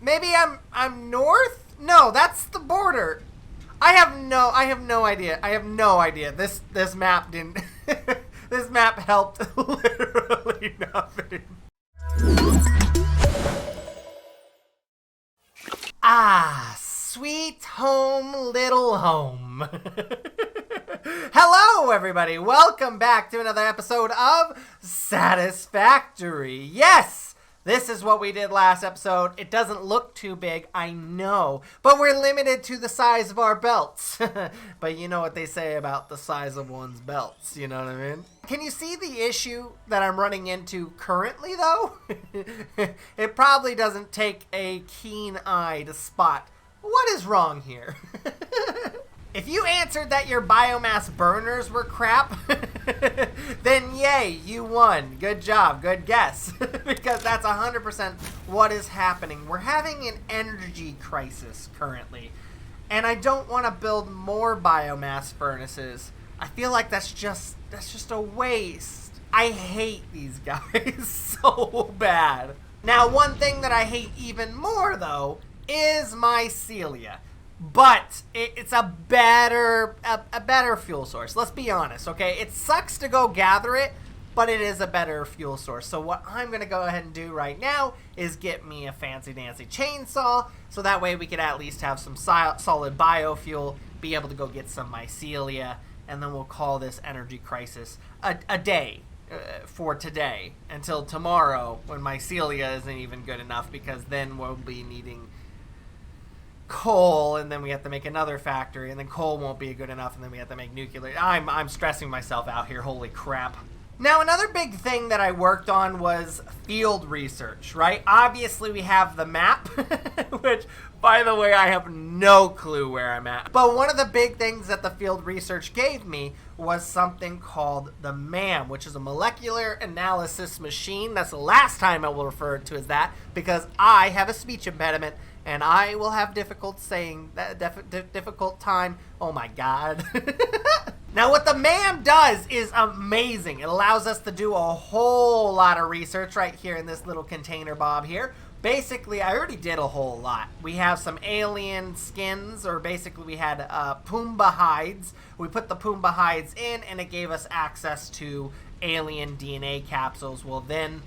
Maybe I'm north? No, that's the border. I have no idea. I have no idea. This map didn't this map helped literally nothing. Ah, sweet home, little home. Hello, everybody. Welcome back to another episode of Satisfactory. Yes, this is what we did last episode. It doesn't look too big, I know, but we're limited to the size of our belts. But you know what they say about the size of one's belts, you know what I mean? Can you see the issue that I'm running into currently, though? It probably doesn't take a keen eye to spot what is wrong here. If you answered that your biomass burners were crap, then yay, you won. Good job, good guess. Because that's 100% what is happening. We're having an energy crisis currently. And I don't want to build more biomass furnaces. I feel like that's just a waste. I hate these guys so bad. Now, one thing that I hate even more, though, is mycelia. But it's a better fuel source. Let's be honest, okay? It sucks to go gather it, but it is a better fuel source. So what I'm going to go ahead and do right now is get me a fancy-dancy chainsaw, so that way we could at least have some solid biofuel, be able to go get some mycelia, and then we'll call this energy crisis a day for today until tomorrow when mycelia isn't even good enough, because then we'll be needing coal, and then we have to make another factory, and then coal won't be good enough, and then we have to make nuclear. I'm stressing myself out here, holy crap. Now, another big thing that I worked on was field research, right? Obviously, we have the map, which, by the way, I have no clue where I'm at. But one of the big things that the field research gave me was something called the M.A.M, which is a molecular analysis machine. That's the last time I will refer to as that, because I have a speech impediment, and I will have difficult time. Oh my god. Now, what the M.A.M does is amazing. It allows us to do a whole lot of research right here in this little container bob here. Basically, I already did a whole lot. We have some alien skins, or basically we had Pumbaa hides. We put the Pumbaa hides in, and it gave us access to alien DNA capsules. Will then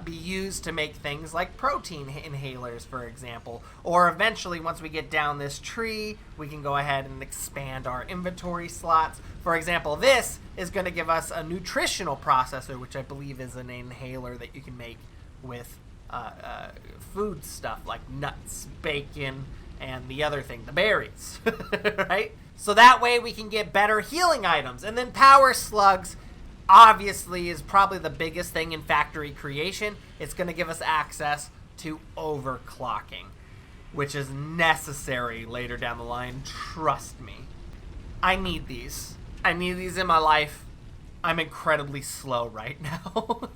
be used to make things like protein inhalers, for example. Or eventually, once we get down this tree, we can go ahead and expand our inventory slots. For example, this is going to give us a nutritional processor, which I believe is an inhaler that you can make with food stuff like nuts, bacon, and the other thing, the berries, right? So that way we can get better healing items. And then power slugs, obviously, is probably the biggest thing in factory creation. It's going to give us access to overclocking, which is necessary later down the line. Trust me. I need these. I need these in my life. I'm incredibly slow right now.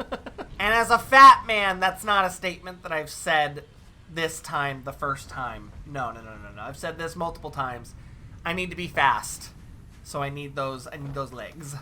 And as a fat man, that's not a statement that I've said this time, the first time. No. I've said this multiple times. I need to be fast. So I need those legs.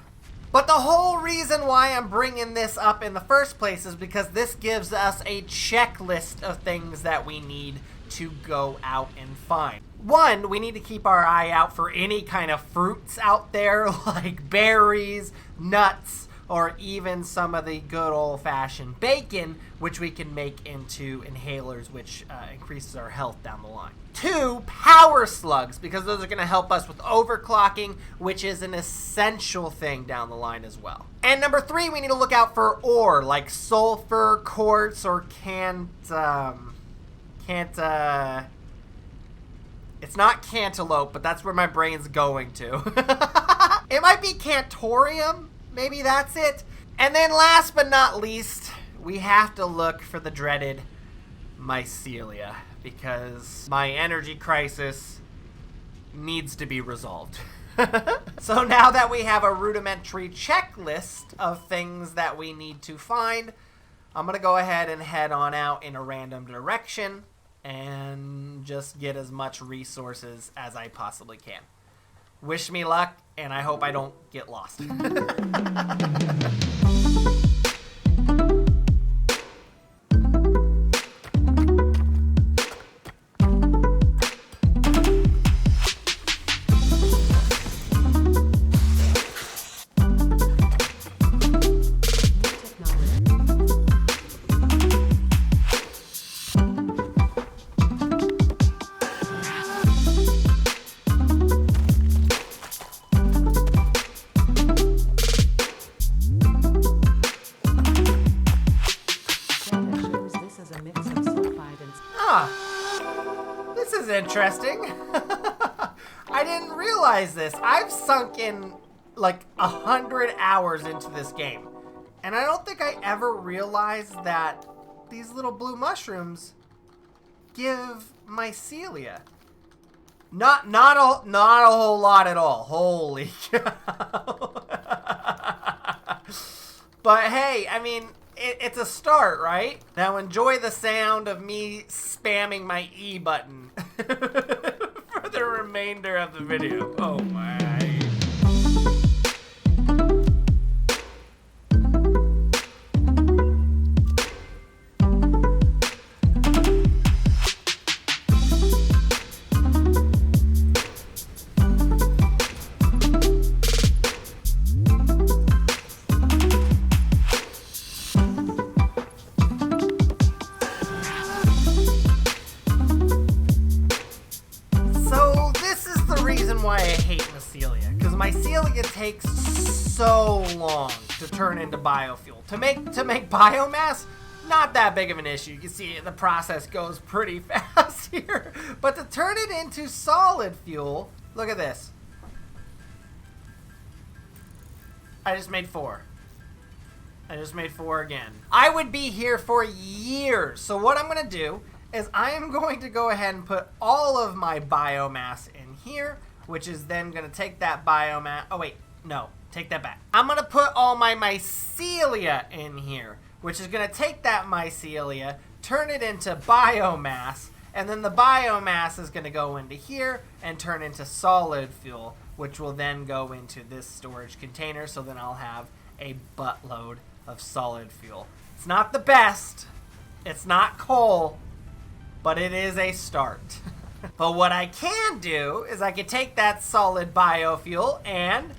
But the whole reason why I'm bringing this up in the first place is because this gives us a checklist of things that we need to go out and find. One, we need to keep our eye out for any kind of fruits out there, like berries, nuts, or even some of the good old-fashioned bacon, which we can make into inhalers, which increases our health down the line. Two, power slugs, because those are going to help us with overclocking, which is an essential thing down the line as well. And number three, we need to look out for ore, like sulfur, quartz, or it's not cantaloupe, but that's where my brain's going to. It might be cantorium. Maybe that's it. And then last but not least, we have to look for the dreaded mycelia, because my energy crisis needs to be resolved. So now that we have a rudimentary checklist of things that we need to find, I'm going to go ahead and head on out in a random direction and just get as much resources as I possibly can. Wish me luck, and I hope I don't get lost. Huh. This is interesting. I didn't realize this. I've sunk in like 100 hours into this game. And I don't think I ever realized that these little blue mushrooms give mycelia. Not a whole lot at all. Holy cow. But hey, I mean, it's a start, right? Now enjoy the sound of me spamming my E button for the remainder of the video. Oh my. Why I hate mycelia, because mycelia takes so long to turn into biofuel. To make biomass, not that big of an issue. You can see the process goes pretty fast here. But to turn it into solid fuel, look at this. I just made 4. I just made 4 again. I would be here for years. So what I'm going to do is I am going to go ahead and put all of my biomass in here, which is then going to take that biomass. Oh, wait. No. Take that back. I'm going to put all my mycelia in here, which is going to take that mycelia, turn it into biomass, and then the biomass is going to go into here and turn into solid fuel, which will then go into this storage container. So then I'll have a buttload of solid fuel. It's not the best. It's not coal, but it is a start. But what I can do is I can take that solid biofuel and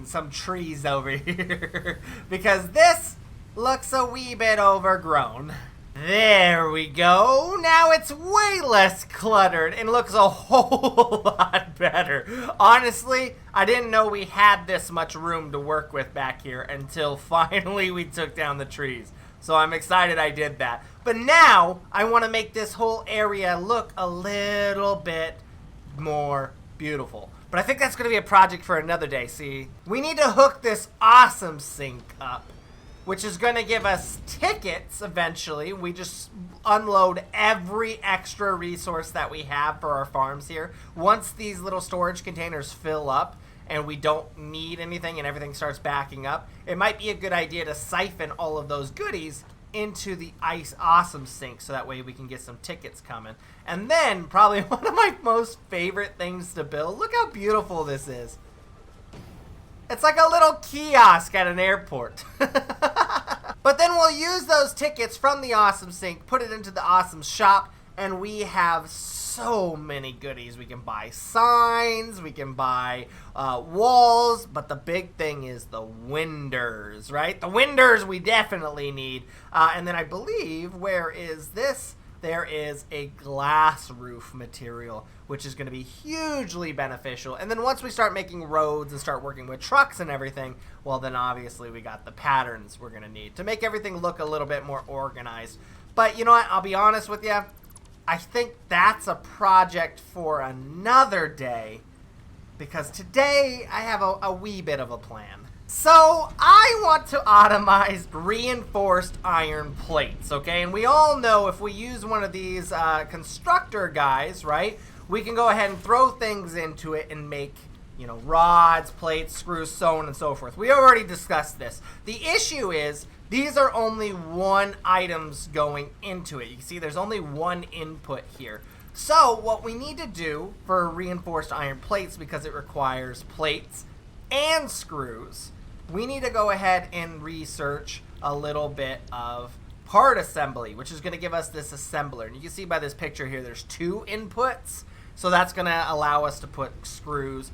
some trees over here. Because this looks a wee bit overgrown. There we go. Now it's way less cluttered and looks a whole lot better. Honestly, I didn't know we had this much room to work with back here until finally we took down the trees. So I'm excited I did that. But now I want to make this whole area look a little bit more beautiful. But I think that's going to be a project for another day. See, we need to hook this awesome sink up, which is going to give us tickets eventually. We just unload every extra resource that we have for our farms here. Once these little storage containers fill up and we don't need anything and everything starts backing up, it might be a good idea to siphon all of those goodies into the awesome sink so that way we can get some tickets coming. And then probably one of my most favorite things to build. Look how beautiful this is. It's like a little kiosk at an airport. But then we'll use those tickets from the awesome sink, put it into the awesome shop, and we have so many goodies. We can buy signs, we can buy walls, but the big thing is the winders, right? The winders we definitely need. And then I believe, where is this? There is a glass roof material, which is going to be hugely beneficial. And then once we start making roads and start working with trucks and everything, well, then obviously we got the patterns we're going to need to make everything look a little bit more organized. But you know what? I'll be honest with you. I think that's a project for another day, because today I have a wee bit of a plan. So I want to atomize reinforced iron plates, okay? And we all know if we use one of these constructor guys, right, we can go ahead and throw things into it and make, you know, rods, plates, screws, so on and so forth. We already discussed this. The issue is these are only one items going into it. You can see there's only one input here. So what we need to do for reinforced iron plates, because it requires plates and screws, we need to go ahead and research a little bit of part assembly, which is going to give us this assembler. And you can see by this picture here, there's 2 inputs. So that's going to allow us to put screws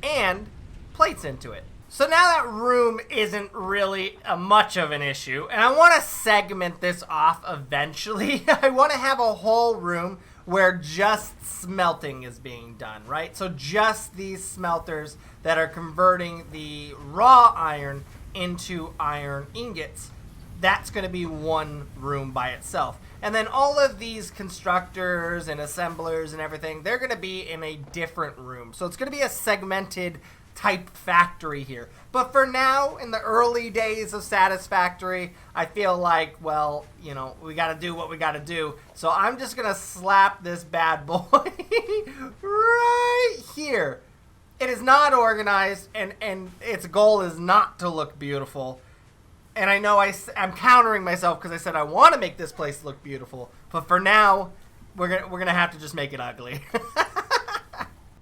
and plates into it. So now that room isn't really much of an issue, and I want to segment this off eventually. I want to have a whole room where just smelting is being done, right? So just these smelters that are converting the raw iron into iron ingots. that's going to be one room by itself. And then all of these constructors and assemblers and everything, they're going to be in a different room. So it's going to be a segmented type factory here. But for now, in the early days of Satisfactory, I feel like, well, you know, we got to do what we got to do. So I'm just going to slap this bad boy right here. It is not organized, and its goal is not to look beautiful. And I know I'm countering myself because I said I want to make this place look beautiful. But for now, we're gonna have to just make it ugly.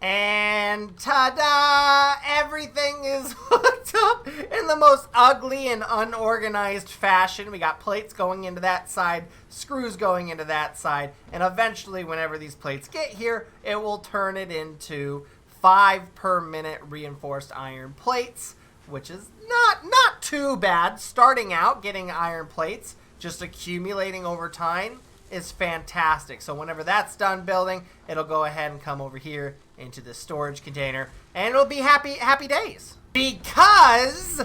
And ta-da! Everything is hooked up in the most ugly and unorganized fashion. We got plates going into that side, screws going into that side, and eventually, whenever these plates get here, it will turn it into 5 per minute reinforced iron plates, which is not too bad. Starting out, getting iron plates, just accumulating over time, is fantastic. So whenever that's done building, it'll go ahead and come over here into the storage container, and it'll be happy days. Because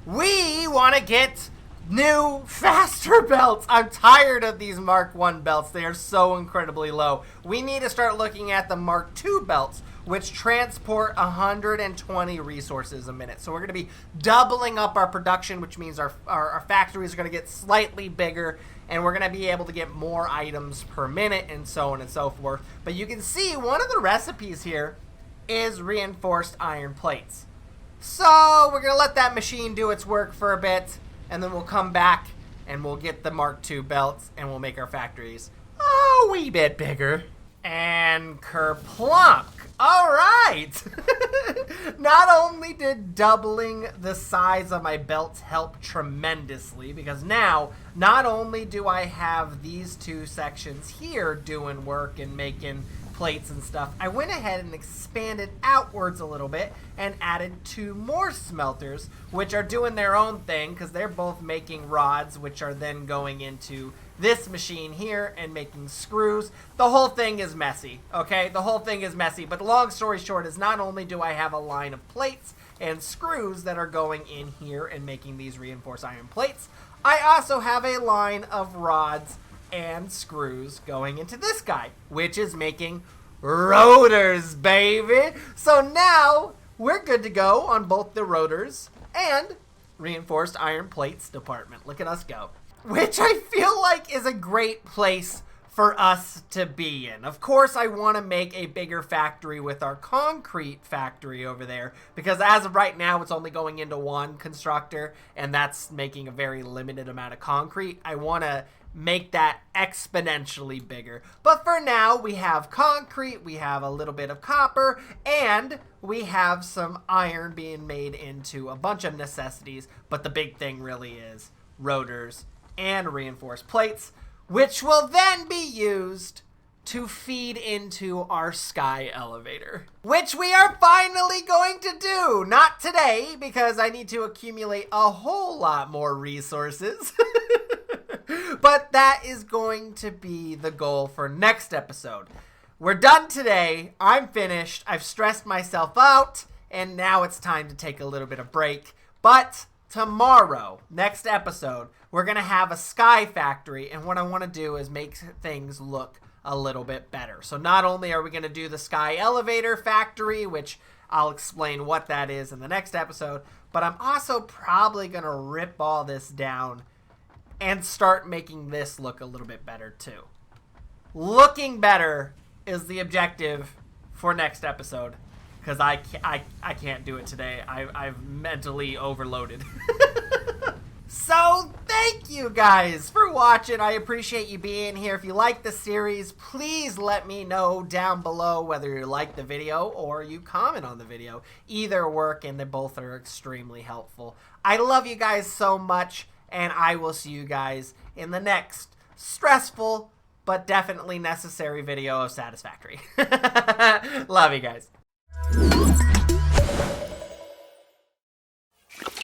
we want to get new, faster belts. I'm tired of these Mark 1 belts. They are so incredibly low. We need to start looking at the Mark 2 belts, which transport 120 resources a minute. So we're going to be doubling up our production, which means our factories are going to get slightly bigger, and we're going to be able to get more items per minute, and so on and so forth. But you can see one of the recipes here is reinforced iron plates. So we're going to let that machine do its work for a bit, and then we'll come back and we'll get the Mark II belts, and we'll make our factories a wee bit bigger. And kerplunk. All right. Not only did doubling the size of my belts help tremendously, because now not only do I have these 2 sections here doing work and making plates and stuff, I went ahead and expanded outwards a little bit and added 2 more smelters, which are doing their own thing because they're both making rods, which are then going into this machine here and making screws. The whole thing is messy, okay? The whole thing is messy, but long story short is not only do I have a line of plates and screws that are going in here and making these reinforced iron plates, I also have a line of rods and screws going into this guy, which is making rotors, baby. So now we're good to go on both the rotors and reinforced iron plates department. Look at us go. Which I feel like is a great place for us to be in. Of course, I want to make a bigger factory with our concrete factory over there, because as of right now, it's only going into 1 constructor, and that's making a very limited amount of concrete. I want to make that exponentially bigger. But for now, we have concrete, we have a little bit of copper, and we have some iron being made into a bunch of necessities. But the big thing really is rotors and reinforced plates, which will then be used to feed into our sky elevator, which we are finally going to do. Not today, because I need to accumulate a whole lot more resources. But that is going to be the goal for next episode. We're done today. I'm finished. I've stressed myself out, and now it's time to take a little bit of break. But tomorrow, next episode, we're going to have a sky factory, and what I want to do is make things look a little bit better. So not only are we going to do the sky elevator factory, which I'll explain what that is in the next episode, but I'm also probably going to rip all this down and start making this look a little bit better too. Looking better is the objective for next episode, because I can't do it today. I've mentally overloaded. So thank you guys for watching. I appreciate you being here. If you like the series, please let me know down below whether you like the video or you comment on the video. Either work, and they both are extremely helpful. I love you guys so much, and I will see you guys in the next stressful but definitely necessary video of Satisfactory. Love you guys.